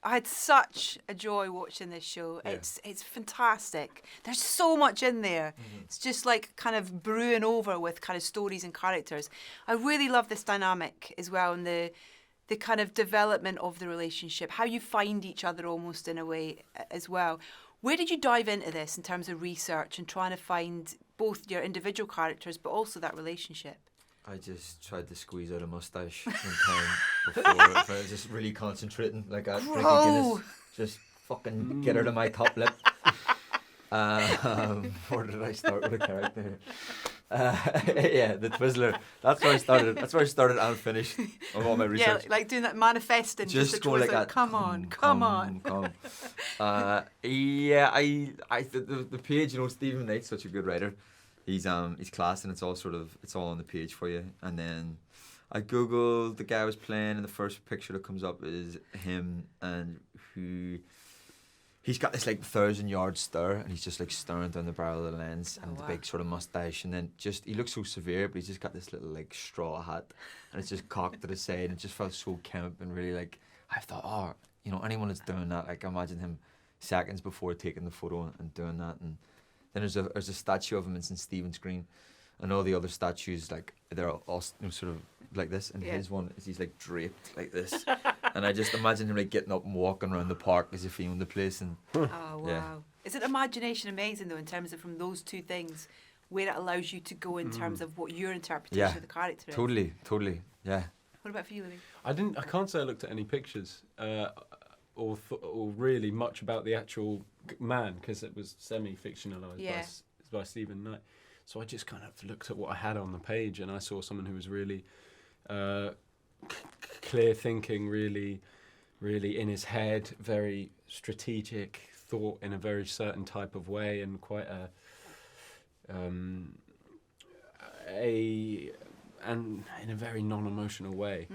I had such a joy watching this show. Yeah. It's fantastic. There's so much in there. It's just like kind of brewing over with kind of stories and characters. I really love this dynamic as well, and the kind of development of the relationship, how you find each other almost in a way as well. Where did you dive into this in terms of research and trying to find both your individual characters but also that relationship? I just tried to squeeze out a moustache in time before. I was just really concentrating, like a drinking Guinness. Just fucking get out of my top lip. Where did I start with a character? Yeah, the Twizzler. That's where I started. That's where I started and finished on all my research. Yeah, like doing that manifesting. Just go like Twizzler. that. Come on. Yeah, the page. You know, Stephen Knight's such a good writer. He's class, and it's all on the page for you. And then I googled the guy I was playing, and the first picture that comes up is him, and he's got this like 1,000-yard stare, and he's just like staring down the barrel of the lens, and the big sort of mustache, and then just he looks so severe, but he's just got this little like straw hat, and it's just cocked to the side, and it just felt so camp, and really like I thought, oh, you know, anyone that's doing that, like imagine him seconds before taking the photo and doing that. And then there's a statue of him in St. Stephen's Green, and all the other statues, like they're all you know, sort of like this, and his one is he's like draped like this, and I just imagine him like getting up and walking around the park as if he owned the place. And Oh wow! Is it imagination amazing though in terms of from those two things, where it allows you to go in terms of what your interpretation of the character is? Totally, yeah. What about for you, Louis? I can't say I looked at any pictures or really much about the actual man, because it was semi-fictionalized by Stephen Knight. So I just kind of looked at what I had on the page, and I saw someone who was really clear thinking, really in his head, very strategic, thought in a very certain type of way, and quite and in a very non-emotional way,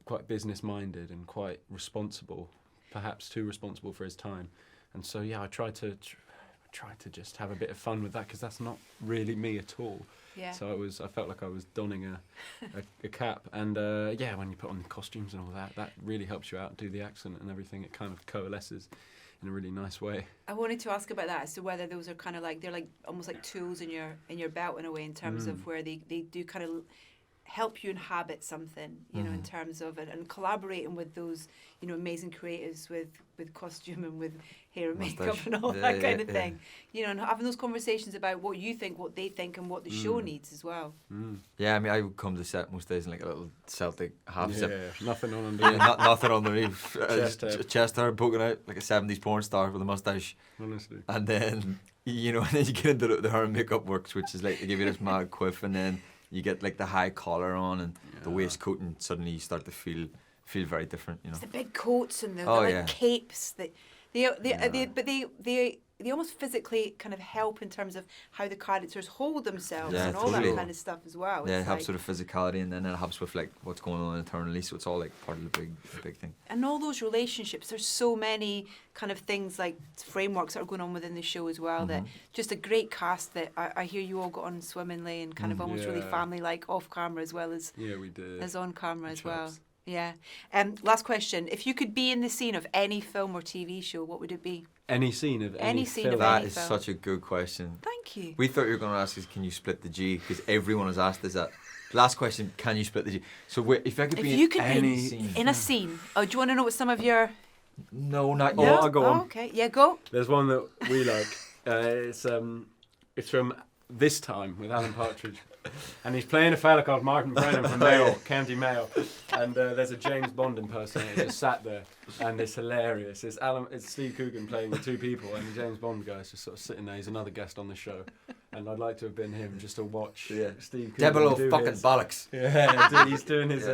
quite business-minded and quite responsible, perhaps too responsible for his time. And so I tried to just have a bit of fun with that, because that's not really me at all. Yeah. So I felt like I was donning a cap, and when you put on the costumes and all that really helps you out, do the accent and everything. It kind of coalesces in a really nice way. I wanted to ask about that, as to whether those are kind of like, they're like almost like tools in your belt in a way, in terms of where they do kind of help you inhabit something, you know, in terms of it, and collaborating with those, you know, amazing creatives with costume and with hair and makeup and all that kind of thing, you know, and having those conversations about what you think, what they think, and what the show needs as well. Yeah, I mean, I would come to set most days in like a little Celtic half zip. Yeah, nothing on underneath. Nothing underneath. Chest hair poking out like a 70s porn star with a mustache. Honestly. And then, you know, and then you get into the hair and makeup works, which is like they give you this mad quiff, and then you get like the high collar on and the waistcoat, and suddenly you start to feel very different, you know. It's the big coats and the capes that they almost physically kind of help in terms of how the characters hold themselves and all that kind of stuff as well. Yeah, it helps with the physicality, and then it helps with like what's going on internally, so it's all like part of the big thing. And all those relationships, there's so many kind of things like frameworks that are going on within the show as well, that just a great cast that I hear you all got on swimmingly and kind of almost really family-like off camera as well as we did. As on camera as well. Yeah. Last question. If you could be in the scene of any film or TV show, what would it be? Any scene of any film? That is such a good question. Thank you. We thought you were going to ask us, can you split the G? Because everyone has asked us that. Last question, can you split the G? So if I could be in any scene. In a scene. Oh, do you want to know what some of your... No, not yet. No? I'll go on. Okay, yeah, go. There's one that we like. It's from This Time with Alan Partridge. And he's playing a fella called Martin Brennan from Mayo, County Mayo. And there's a James Bond impersonator just sat there, and it's hilarious. It's Steve Coogan playing the two people, and the James Bond guy's just sort of sitting there. He's another guest on the show, and I'd like to have been him just to watch Steve Coogan Devil of do fucking his, bollocks. Yeah, he's doing his.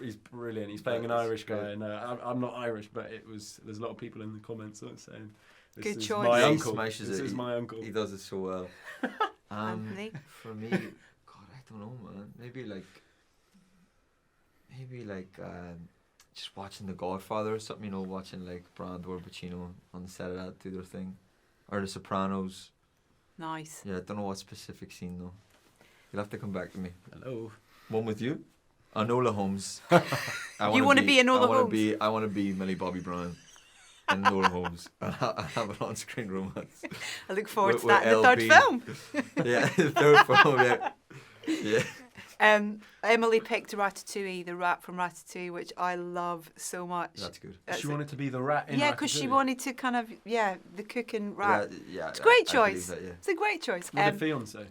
He's brilliant. He's playing an Irish guy, and I'm not Irish, but there's a lot of people in the comments saying, "This is my uncle. This is my uncle." He does it so well. Anthony? For me, God, I don't know, man. Maybe like just watching The Godfather or something, you know, watching like Brando or Pacino on the set of that do their thing, or The Sopranos. Nice. Yeah, I don't know what specific scene though. You'll have to come back to me. Hello. One with you? Enola Holmes. You wanna be Enola Holmes? I want to be Millie Bobby Brown in Enola Holmes. I have an on-screen romance. I look forward to with that in the third LP. film. Yeah, the third film. Yeah. Emily picked Ratatouille, the rat from Ratatouille, which I love so much. That's good. She wanted to be the rat in Yeah, because she Ratatouille. wanted to kind of, the cooking rat. Yeah, It's a great I choice. believe that, yeah. It's a great choice. What did Fionn say?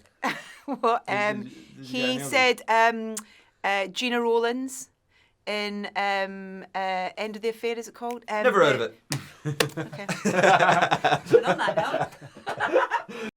What? Did you get He any said Gina Rowlands in End of the Affair, is it called? Never heard of it. Okay. Put on that now.